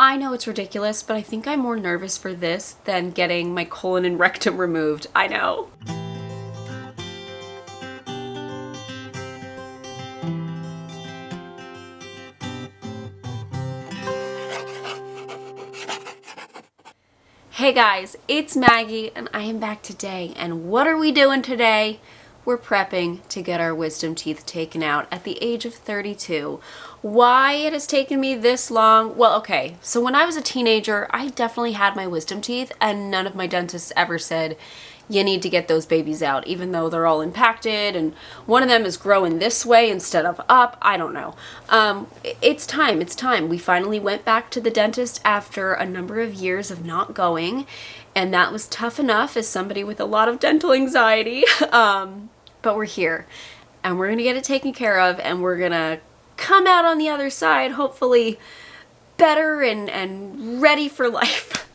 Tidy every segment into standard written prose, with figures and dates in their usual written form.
I know it's ridiculous, but I think I'm more nervous for this than getting my colon and rectum removed. I know. Hey guys, it's Maggie and I am back today. And what are we doing today? We're prepping to get our wisdom teeth taken out at the age of 32. Why it has taken me this long? Well, okay, so when I was a teenager, I definitely had my wisdom teeth and none of my dentists ever said, you need to get those babies out, even though they're all impacted and one of them is growing this way instead of up. I don't know. It's time. We finally went back to the dentist after a number of years of not going, and that was tough enough as somebody with a lot of dental anxiety. But we're here and we're gonna get it taken care of and we're gonna come out on the other side hopefully better and ready for life.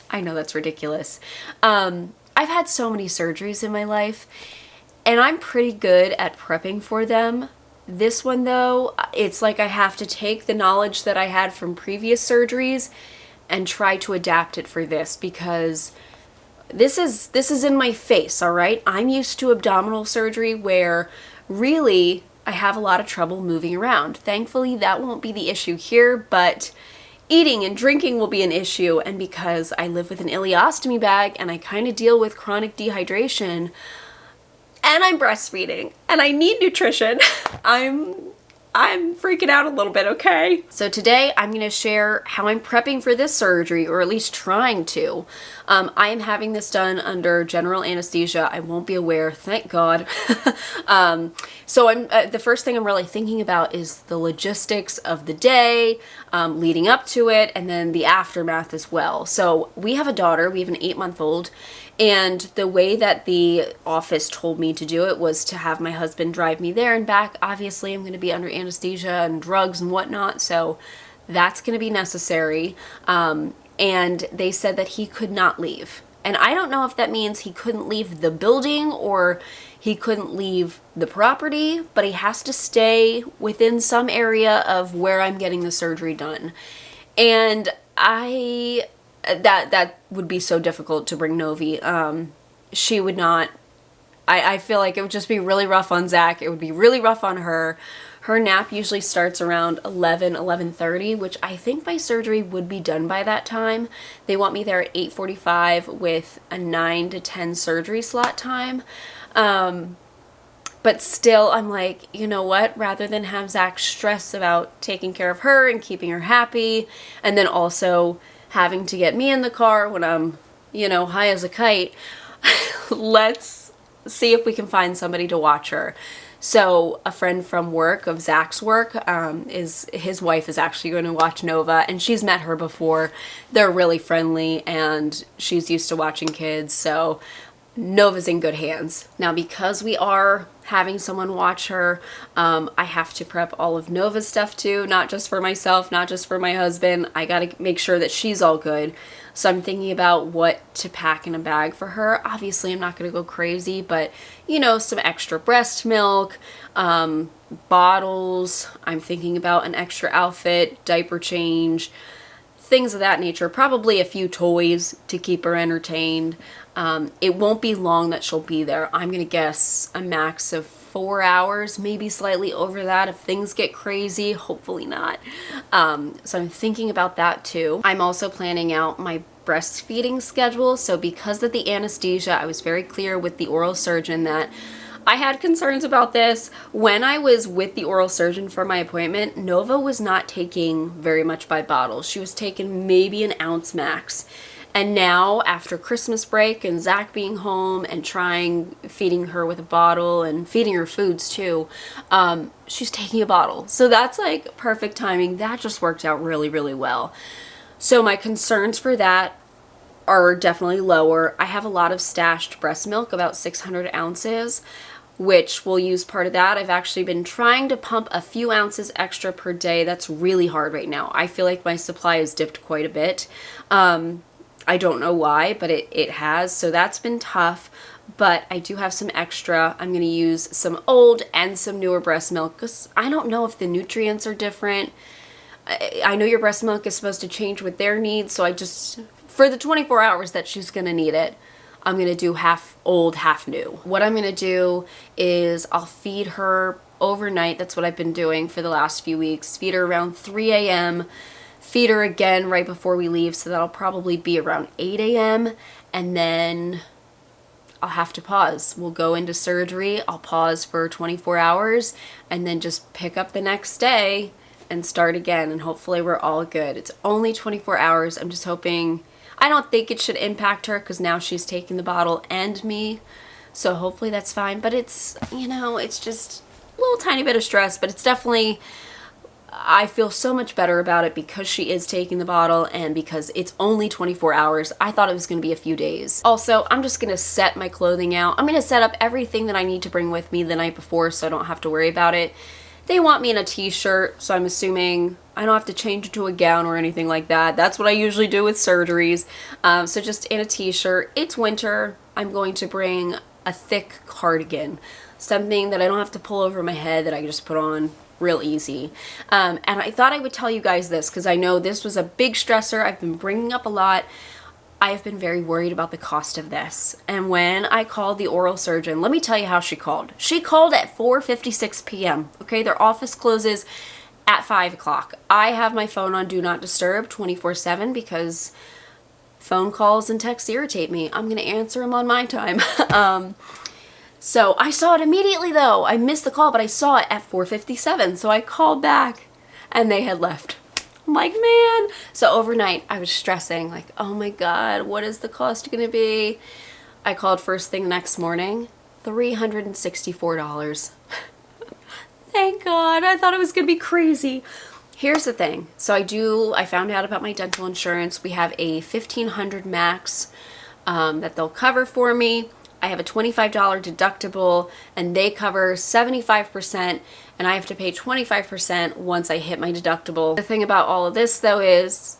I know that's ridiculous. I've had so many surgeries in my life and I'm pretty good at prepping for them. This one though, it's like I have to take the knowledge that I had from previous surgeries and try to adapt it for this because this is in my face, all right? I'm used to abdominal surgery where really I have a lot of trouble moving around. Thankfully, that won't be the issue here, but eating and drinking will be an issue, and because I live with an ileostomy bag and I kind of deal with chronic dehydration and I'm breastfeeding and I need nutrition, I'm freaking out a little bit, okay? So today I'm going to share how I'm prepping for this surgery, or at least trying to. I am having this done under general anesthesia. I won't be aware, thank God. So the first thing I'm really thinking about is the logistics of the day, leading up to it, and then the aftermath as well. So we have a daughter, we have an 8-month-old, and the way that the office told me to do it was to have my husband drive me there and back. Obviously, I'm going to be under anesthesia and drugs and whatnot, so that's going to be necessary. And they said that he could not leave. And I don't know if that means he couldn't leave the building or he couldn't leave the property, but he has to stay within some area of where I'm getting the surgery done. And that would be so difficult to bring Novi. She would not, I feel like it would just be really rough on Zach. It would be really rough on her. Her nap usually starts around 11:30, which I think my surgery would be done by that time. They want me there at 8:45 with a 9 to 10 surgery slot time. But still, I'm like, you know what? Rather than have Zach stress about taking care of her and keeping her happy, and then also having to get me in the car when I'm, high as a kite, let's see if we can find somebody to watch her. So a friend from work, of Zach's work, his wife is actually going to watch Nova, and she's met her before. They're really friendly, and she's used to watching kids, so Nova's in good hands. Now, because we are having someone watch her, I have to prep all of Nova's stuff too, not just for myself, not just for my husband. I gotta make sure that she's all good. So I'm thinking about what to pack in a bag for her. Obviously, I'm not gonna go crazy, but some extra breast milk, bottles. I'm thinking about an extra outfit, diaper change, things of that nature. Probably a few toys to keep her entertained. It won't be long that she'll be there. I'm gonna guess a max of 4 hours, maybe slightly over that if things get crazy, hopefully not. So I'm thinking about that too. I'm also planning out my breastfeeding schedule. So because of the anesthesia, I was very clear with the oral surgeon that I had concerns about this. When I was with the oral surgeon for my appointment, Nova was not taking very much by bottle. She was taking maybe an ounce max. And now, after Christmas break and Zach being home and feeding her with a bottle and feeding her foods too, she's taking a bottle. So that's like perfect timing. That just worked out really, really well. So my concerns for that are definitely lower. I have a lot of stashed breast milk, about 600 ounces, which we'll use part of that. I've actually been trying to pump a few ounces extra per day. That's really hard right now. I feel like my supply has dipped quite a bit. I don't know why, but it has, so that's been tough, but I do have some extra. I'm going to use some old and some newer breast milk because I don't know if the nutrients are different. I know your breast milk is supposed to change with their needs, so I just, for the 24 hours that she's going to need it, I'm going to do half old, half new. What I'm going to do is I'll feed her overnight. That's what I've been doing for the last few weeks. Feed her around 3 a.m., feed her again right before we leave, so that'll probably be around 8 a.m., and then I'll have to pause. We'll go into surgery, I'll pause for 24 hours, and then just pick up the next day and start again, and hopefully we're all good. It's only 24 hours. I'm just hoping, I don't think it should impact her because now she's taking the bottle and me, so hopefully that's fine. But it's, you know, it's just a little tiny bit of stress, but it's definitely, I feel so much better about it because she is taking the bottle and because it's only 24 hours. I thought it was going to be a few days. Also, I'm just going to set my clothing out. I'm going to set up everything that I need to bring with me the night before so I don't have to worry about it. They want me in a t-shirt, so I'm assuming I don't have to change into a gown or anything like that. That's what I usually do with surgeries. So just in a t-shirt. It's winter. I'm going to bring a thick cardigan, something that I don't have to pull over my head, that I can just put on real easy. And I thought I would tell you guys this because I know this was a big stressor I've been bringing up a lot. I've been very worried about the cost of this. And when I called the oral surgeon, let me tell you how she called. She called at 4:56 p.m. Okay, their office closes at 5 o'clock. I have my phone on Do Not Disturb 24/7 because phone calls and texts irritate me. I'm going to answer them on my time. So I saw it immediately though. I missed the call, but I saw it at 4:57. So I called back and they had left. I'm like, man. So overnight I was stressing like, oh my God, what is the cost going to be? I called first thing next morning, $364. Thank God. I thought it was going to be crazy. Here's the thing. So I found out about my dental insurance. We have a $1,500 max that they'll cover for me. I have a $25 deductible and they cover 75%, and I have to pay 25% once I hit my deductible. The thing about all of this though is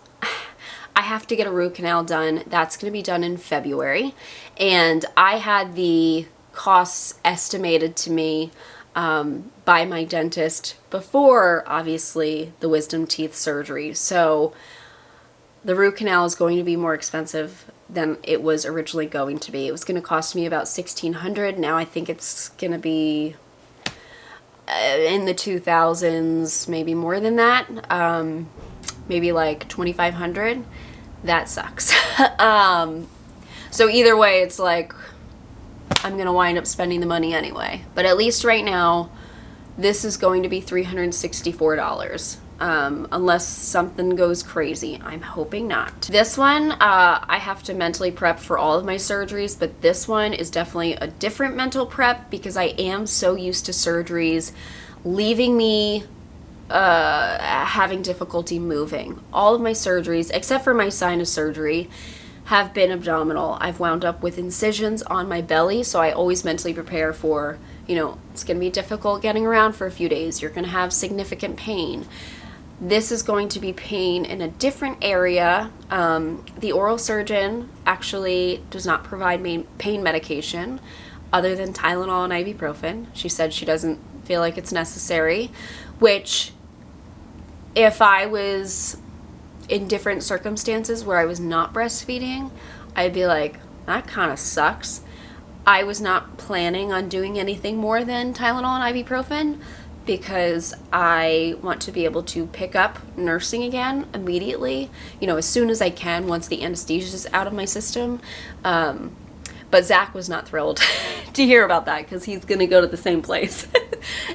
I have to get a root canal done. That's going to be done in February, and I had the costs estimated to me by my dentist before obviously the wisdom teeth surgery. So the root canal is going to be more expensive than it was originally going to be. It was going to cost me about $1,600. Now I think it's going to be in the 2000s, maybe more than that. Maybe like $2,500. That sucks. So either way, it's like I'm going to wind up spending the money anyway. But at least right now, this is going to be $364. Unless something goes crazy. I'm hoping not. This one, I have to mentally prep for all of my surgeries, but this one is definitely a different mental prep because I am so used to surgeries leaving me having difficulty moving. All of my surgeries, except for my sinus surgery, have been abdominal. I've wound up with incisions on my belly, so I always mentally prepare for, you know, it's going to be difficult getting around for a few days. You're going to have significant pain. This is going to be pain in a different area. The oral surgeon actually does not provide pain medication other than Tylenol and Ibuprofen. She said she doesn't feel like it's necessary, which if I was in different circumstances where I was not breastfeeding, I'd be like, that kind of sucks. I was not planning on doing anything more than Tylenol and Ibuprofen because I want to be able to pick up nursing again immediately, you know, as soon as I can once the anesthesia is out of my system. But Zach was not thrilled to hear about that because he's going to go to the same place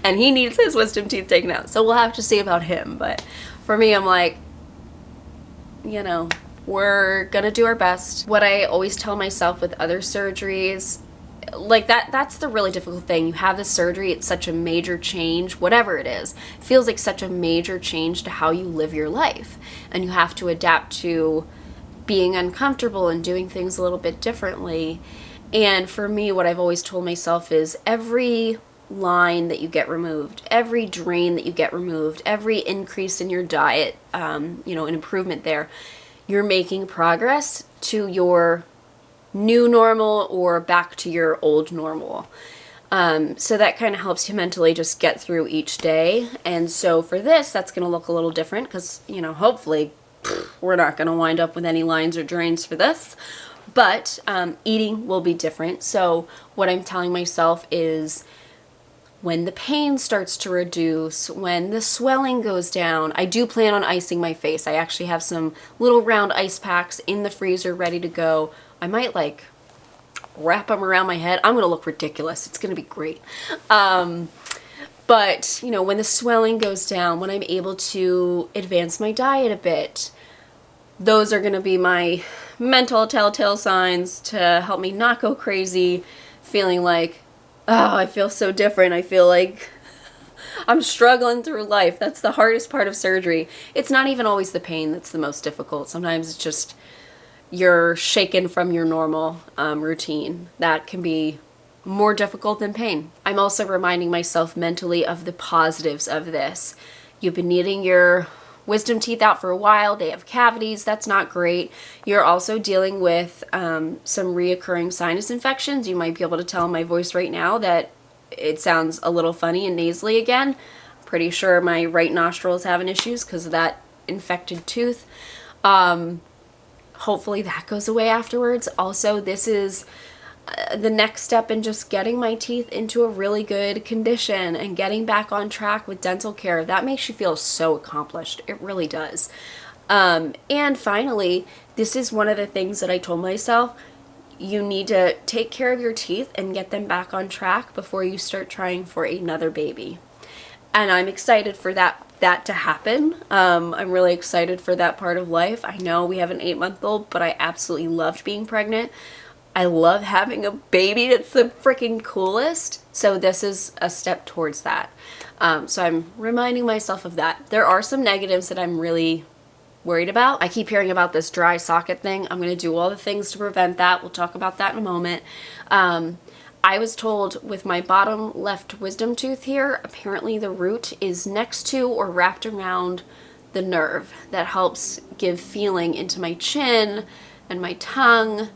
and he needs his wisdom teeth taken out. So we'll have to see about him. But for me, I'm like, you know, we're going to do our best. What I always tell myself with other surgeries, like that's the really difficult thing. You have this surgery, it's such a major change, whatever it is. It feels like such a major change to how you live your life. And you have to adapt to being uncomfortable and doing things a little bit differently. And for me, what I've always told myself is every line that you get removed, every drain that you get removed, every increase in your diet, you know, an improvement there, you're making progress to your new normal or back to your old normal. So that kind of helps you mentally just get through each day. And so for this, that's going to look a little different because, you know, hopefully we're not going to wind up with any lines or drains for this. But eating will be different. So what I'm telling myself is when the pain starts to reduce, when the swelling goes down, I do plan on icing my face. I actually have some little round ice packs in the freezer ready to go. I might like wrap them around my head. I'm going to look ridiculous. It's going to be great. But, you know, when the swelling goes down, when I'm able to advance my diet a bit, those are going to be my mental telltale signs to help me not go crazy, feeling like, oh, I feel so different. I feel like I'm struggling through life. That's the hardest part of surgery. It's not even always the pain that's the most difficult. Sometimes it's just you're shaken from your normal routine. That can be more difficult than pain. I'm also reminding myself mentally of the positives of this. You've been needing your wisdom teeth out for a while. They have cavities. That's not great. You're also dealing with some reoccurring sinus infections. You might be able to tell in my voice right now that it sounds a little funny and nasally again. Pretty sure my right nostril is having issues because of that infected tooth. Hopefully that goes away afterwards. Also, this is the next step in just getting my teeth into a really good condition and getting back on track with dental care. That makes you feel so accomplished. It really does. And finally, this is one of the things that I told myself. You need to take care of your teeth and get them back on track before you start trying for another baby. And I'm excited for that to happen. I'm really excited for that part of life. I know we have an 8-month-old, but I absolutely loved being pregnant. I love having a baby. It's the freaking coolest. So this is a step towards that. So I'm reminding myself of that. There are some negatives that I'm really worried about. I keep hearing about this dry socket thing. I'm going to do all the things to prevent that. We'll talk about that in a moment. I was told with my bottom left wisdom tooth here, apparently the root is next to or wrapped around the nerve that helps give feeling into my chin and my tongue.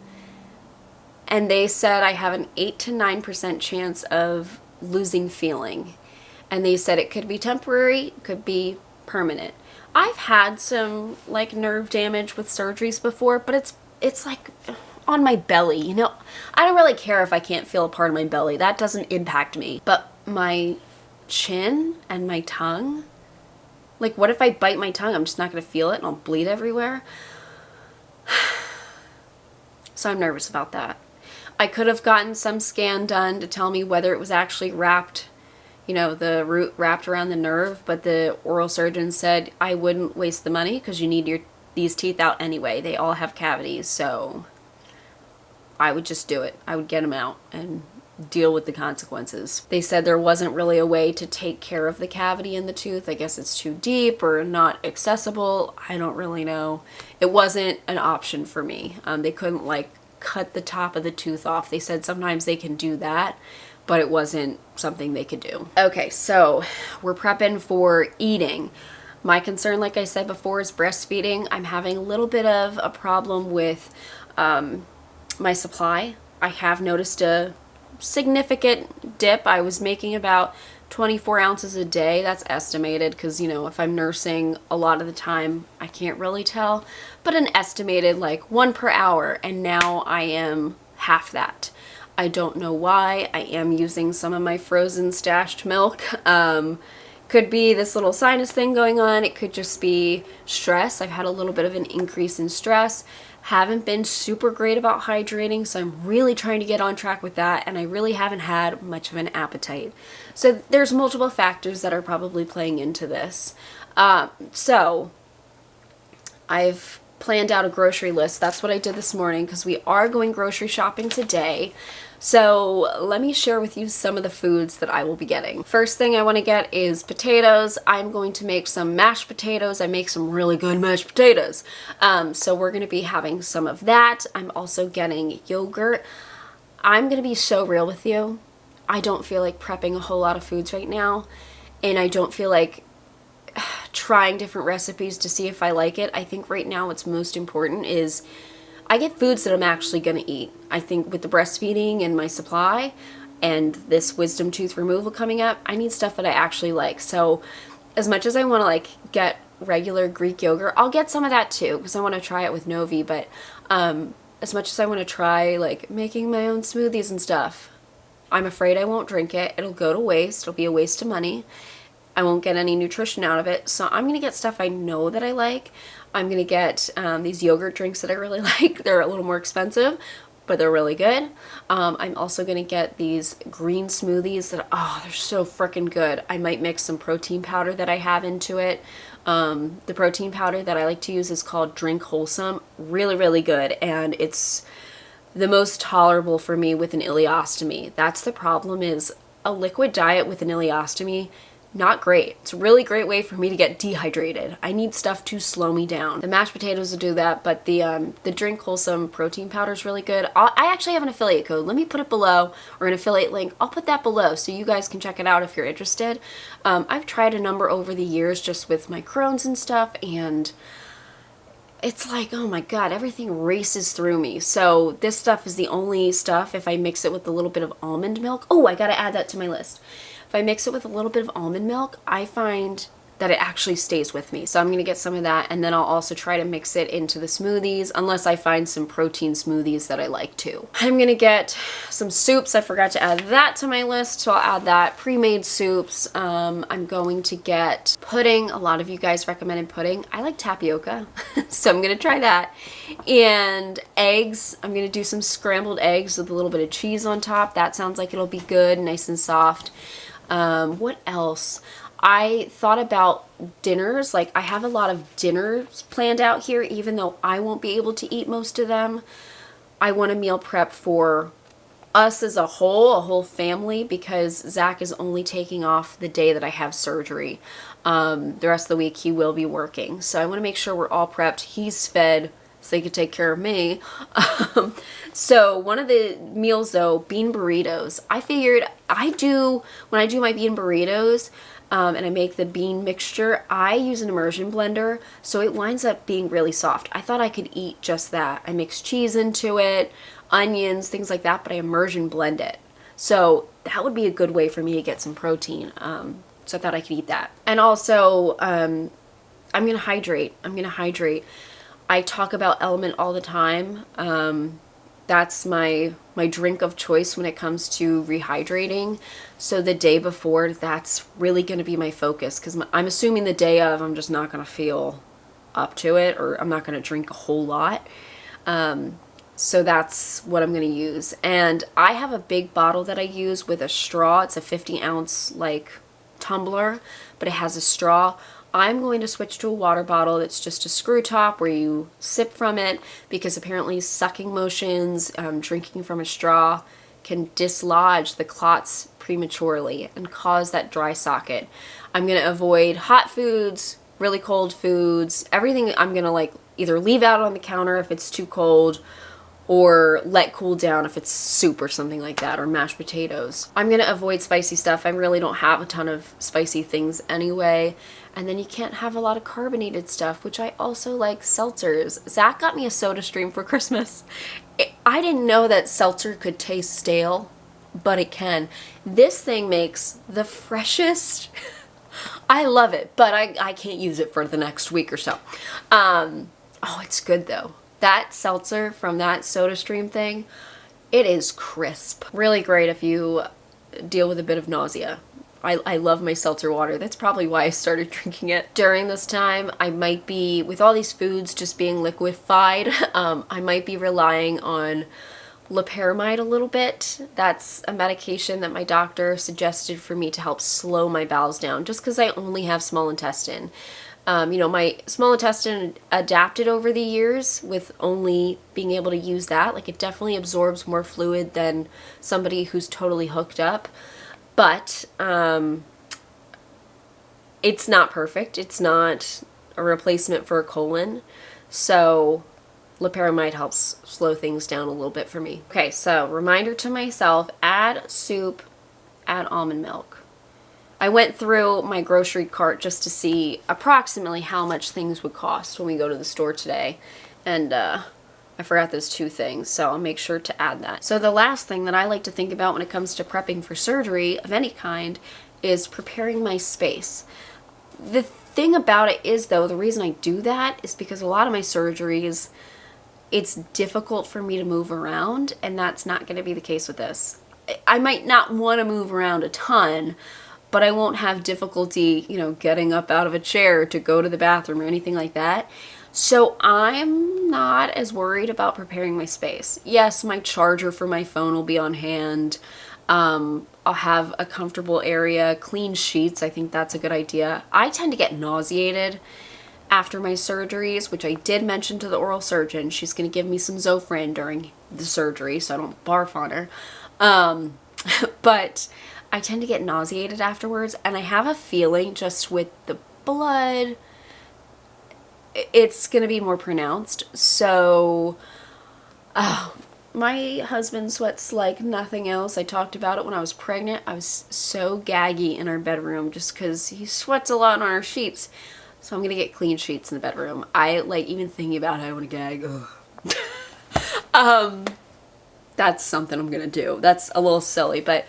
And they said I have an 8 to 9% chance of losing feeling. And they said it could be temporary, it could be permanent. I've had some like nerve damage with surgeries before, but it's like on my belly, you know. I don't really care if I can't feel a part of my belly. That doesn't impact me. But my chin and my tongue, like what if I bite my tongue? I'm just not going to feel it and I'll bleed everywhere. So I'm nervous about that. I could have gotten some scan done to tell me whether it was actually wrapped, you know, the root wrapped around the nerve, but the oral surgeon said I wouldn't waste the money because you need these teeth out anyway. They all have cavities, so I would just do it. I would get them out and deal with the consequences. They said there wasn't really a way to take care of the cavity in the tooth. I guess it's too deep or not accessible. I don't really know. It wasn't an option for me. They couldn't like cut the top of the tooth off. They said sometimes they can do that, but it wasn't something they could do. Okay, so we're prepping for eating. My concern, like I said before, is breastfeeding. I'm having a little bit of a problem with my supply. I have noticed a significant dip. I was making about 24 ounces a day. That's estimated because, you know, if I'm nursing a lot of the time, I can't really tell, but an estimated like 1 per hour. And now I am half that. I don't know why. I am using some of my frozen stashed milk. Could be this little sinus thing going on. It could just be stress. I've had a little bit of an increase in stress. Haven't been super great about hydrating, so I'm really trying to get on track with that, and I really haven't had much of an appetite. So there's multiple factors that are probably playing into this. So I've planned out a grocery list. That's what I did this morning because we are going grocery shopping today. So let me share with you some of the foods that I will be getting. First thing I want to get is potatoes. I'm going to make some mashed potatoes. I make some really good mashed potatoes. So we're going to be having some of that. I'm also getting yogurt. I'm going to be so real with you. I don't feel like prepping a whole lot of foods right now. And I don't feel like trying different recipes to see if I like it. I think right now what's most important is I get foods that I'm actually going to eat. I think with the breastfeeding and my supply, and this wisdom tooth removal coming up, I need stuff that I actually like. So as much as I want to like get regular Greek yogurt, I'll get some of that too because I want to try it with Novi, but as much as I want to try like making my own smoothies and stuff, I'm afraid I won't drink it. It'll go to waste. It'll be a waste of money. I won't get any nutrition out of it. So I'm going to get stuff I know that I like. I'm going to get these yogurt drinks that I really like. They're a little more expensive, but they're really good. I'm also going to get these green smoothies that, oh, they're so freaking good. I might mix some protein powder that I have into it. The protein powder that I like to use is called Drink Wholesome. Really, really good. And it's the most tolerable for me with an ileostomy. That's the problem, is a liquid diet with an ileostomy, not great. It's a really great way for me to get dehydrated. I need stuff to slow me down. The mashed potatoes will do that, but the Drink Wholesome protein powder is really good. I actually have an affiliate code. Let me put it below, or an affiliate link. I'll put that below so you guys can check it out if you're interested. I've tried a number over the years just with my Crohn's and stuff, and it's like, oh my God, everything races through me. So this stuff is the only stuff, if I mix it with a little bit of almond milk. Oh, I gotta add that to my list. If I mix it with a little bit of almond milk, I find that it actually stays with me. So I'm gonna get some of that, and then I'll also try to mix it into the smoothies, unless I find some protein smoothies that I like too. I'm gonna get some soups. I forgot to add that to my list, so I'll add that. Pre-made soups. I'm going to get pudding. A lot of you guys recommended pudding. I like tapioca, so I'm gonna try that. And eggs. I'm gonna do some scrambled eggs with a little bit of cheese on top. That sounds like it'll be good, nice and soft. What else? I thought about dinners. Like, I have a lot of dinners planned out here, even though I won't be able to eat most of them. I want to meal prep for us as a whole family, because Zach is only taking off the day that I have surgery. The rest of the week he will be working. So I want to make sure we're all prepped. He's fed so he could take care of me. So one of the meals though, bean burritos. I figured when I do my bean burritos, and I make the bean mixture, I use an immersion blender, so it winds up being really soft. I thought I could eat just that. I mix cheese into it, onions, things like that, but I immersion blend it. So that would be a good way for me to get some protein. So I thought I could eat that. And also, I'm gonna hydrate. I talk about Element all the time. That's my drink of choice when it comes to rehydrating. So the day before, that's really going to be my focus, because I'm assuming the day of, I'm just not going to feel up to it, or I'm not going to drink a whole lot. So that's what I'm going to use. And I have a big bottle that I use with a straw. It's a 50-ounce like tumbler, but it has a straw. I'm going to switch to a water bottle that's just a screw top where you sip from it, because apparently sucking motions, drinking from a straw can dislodge the clots prematurely and cause that dry socket. I'm going to avoid hot foods, really cold foods, everything I'm going to like either leave out on the counter if it's too cold, or let cool down if it's soup or something like that, or mashed potatoes. I'm going to avoid spicy stuff. I really don't have a ton of spicy things anyway. And then you can't have a lot of carbonated stuff, which I also like seltzers. Zach got me a SodaStream for Christmas. I didn't know that seltzer could taste stale, but it can. This thing makes the freshest. I love it, but I can't use it for the next week or so. Oh, it's good though. That seltzer from that SodaStream thing, it is crisp. Really great if you deal with a bit of nausea. I love my seltzer water. That's probably why I started drinking it. During this time, I might be, with all these foods just being liquefied, I might be relying on Loperamide a little bit. That's a medication that my doctor suggested for me to help slow my bowels down, just because I only have small intestine. You know, my small intestine adapted over the years with only being able to use that. Like, it definitely absorbs more fluid than somebody who's totally hooked up. But it's not perfect. It's not a replacement for a colon. So Loperamide helps slow things down a little bit for me. Okay, so reminder to myself, add soup, add almond milk. I went through my grocery cart just to see approximately how much things would cost when we go to the store today. And I I forgot those two things, so I'll make sure to add that. So the last thing that I like to think about when it comes to prepping for surgery of any kind is preparing my space. The thing about it is, though, the reason I do that is because a lot of my surgeries, it's difficult for me to move around, and that's not going to be the case with this. I might not want to move around a ton, but I won't have difficulty, getting up out of a chair to go to the bathroom or anything like that. So I'm not as worried about preparing my space. Yes, my charger for my phone will be on hand. I'll have a comfortable area, clean sheets. I think that's a good idea. I tend to get nauseated after my surgeries, which I did mention to the oral surgeon. She's going to give me some Zofran during the surgery so I don't barf on her. But I tend to get nauseated afterwards, and I have a feeling just with the blood, it's going to be more pronounced. So, my husband sweats like nothing else. I talked about it when I was pregnant. I was so gaggy in our bedroom just because he sweats a lot on our sheets. So I'm going to get clean sheets in the bedroom. I like even thinking about it, I want to gag. That's something I'm going to do. That's a little silly, but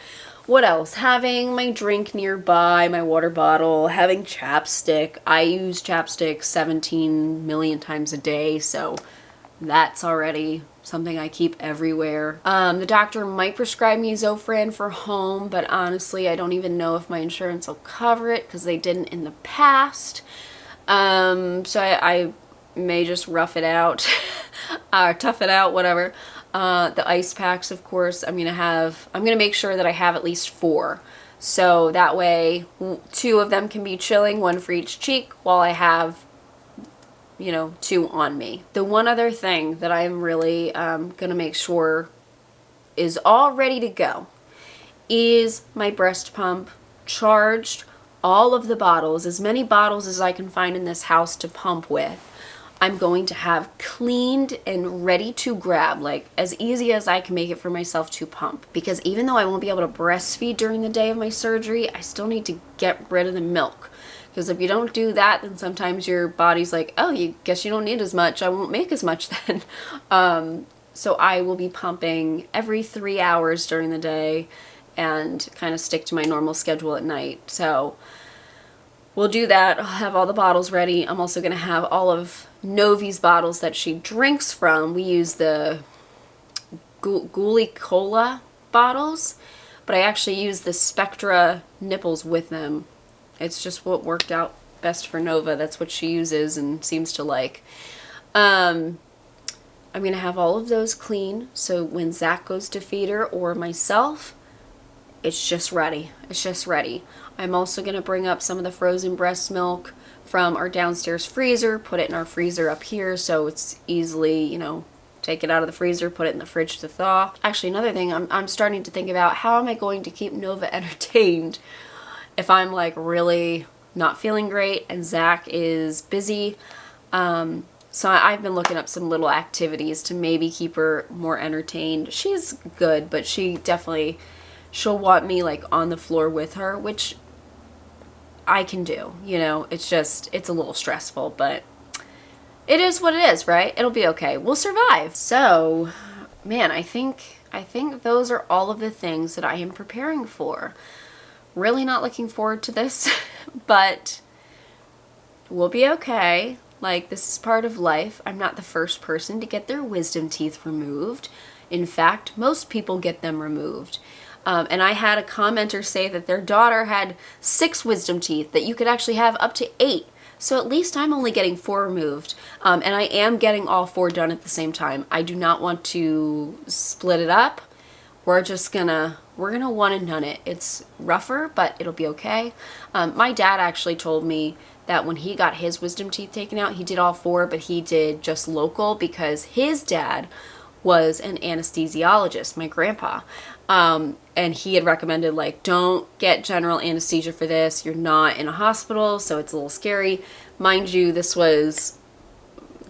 what else? Having my drink nearby, my water bottle, having chapstick. I use chapstick 17 million times a day, so that's already something I keep everywhere. The doctor might prescribe me Zofran for home, but honestly, I don't even know if my insurance will cover it because they didn't in the past. So I may just rough it out, or tough it out, whatever. The ice packs, of course, I'm gonna make sure that I have at least 4. So that way 2 of them can be chilling, 1 for each cheek, while I have, 2 on me. The one other thing that I'm really gonna make sure is all ready to go is my breast pump charged, all of the bottles, as many bottles as I can find in this house to pump with. I'm going to have cleaned and ready to grab, like as easy as I can make it for myself to pump. Because even though I won't be able to breastfeed during the day of my surgery, I still need to get rid of the milk. Because if you don't do that, then sometimes your body's like, oh, you guess you don't need as much. I won't make as much then. So I will be pumping every 3 hours during the day and kind of stick to my normal schedule at night. So we'll do that. I'll have all the bottles ready. I'm also going to have all of Novi's bottles that she drinks from. We use the Guli Cola bottles, but I actually use the Spectra Nipples with them. It's just what worked out best for Nova. That's what she uses and seems to like. I'm going to have all of those clean, so when Zach goes to feed her or myself, it's just ready. It's just ready. I'm also going to bring up some of the frozen breast milk from our downstairs freezer, put it in our freezer up here so it's easily, take it out of the freezer, put it in the fridge to thaw. Actually, another thing, I'm starting to think about how am I going to keep Nova entertained if I'm like really not feeling great and Zach is busy. So I've been looking up some little activities to maybe keep her more entertained. She's good, but she'll want me like on the floor with her, which I can do, it's a little stressful, but it is what it is, right? It'll be okay. We'll survive. So, man, I think those are all of the things that I am preparing for. Really not looking forward to this, but we'll be okay. Like, this is part of life. I'm not the first person to get their wisdom teeth removed. In fact, most people get them removed. And I had a commenter say that their daughter had 6 wisdom teeth, that you could actually have up to 8. So at least I'm only getting 4 removed. And I am getting all 4 done at the same time. I do not want to split it up. We're gonna one and done it. It's rougher, but it'll be okay. My dad actually told me that when he got his wisdom teeth taken out, he did all 4, but he did just local because his dad was an anesthesiologist, my grandpa. And he had recommended, like, don't get general anesthesia for this. You're not in a hospital, so it's a little scary. Mind you, this was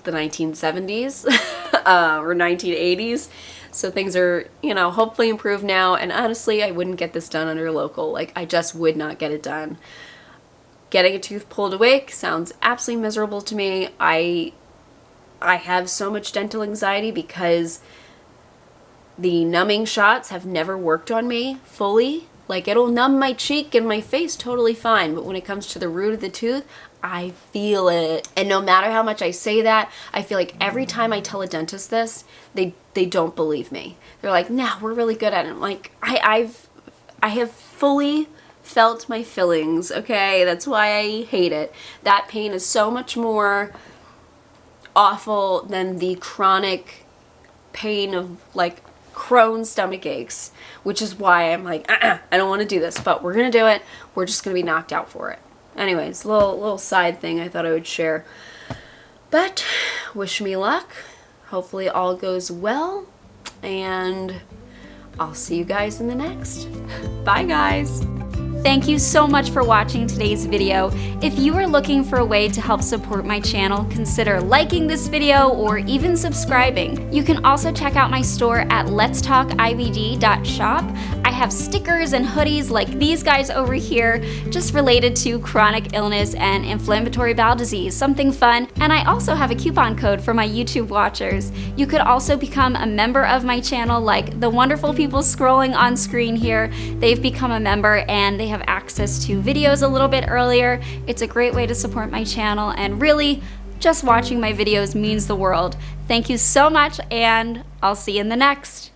the 1970s or 1980s. So things are, hopefully improved now. And honestly, I wouldn't get this done under local. Like, I just would not get it done. Getting a tooth pulled away sounds absolutely miserable to me. I have so much dental anxiety because the numbing shots have never worked on me fully. Like, it'll numb my cheek and my face totally fine, but when it comes to the root of the tooth, I feel it. And no matter how much I say that, I feel like every time I tell a dentist this, they don't believe me. They're like, "Nah, we're really good at it." I'm like, I have fully felt my fillings, okay? That's why I hate it. That pain is so much more awful than the chronic pain of like Crohn's stomach aches, which is why I'm like, I don't want to do this, but we're gonna do it. We're just gonna be knocked out for it. Anyways, little side thing I thought I would share. But wish me luck. Hopefully all goes well, and I'll see you guys in the next. Bye guys. Thank you so much for watching today's video. If you are looking for a way to help support my channel, consider liking this video or even subscribing. You can also check out my store at LetsTalkIBD.shop. I have stickers and hoodies like these guys over here, just related to chronic illness and inflammatory bowel disease, something fun. And I also have a coupon code for my YouTube watchers. You could also become a member of my channel like the wonderful people scrolling on screen here. They've become a member and they have access to videos a little bit earlier. It's a great way to support my channel, and really, just watching my videos means the world. Thank you so much, and I'll see you in the next.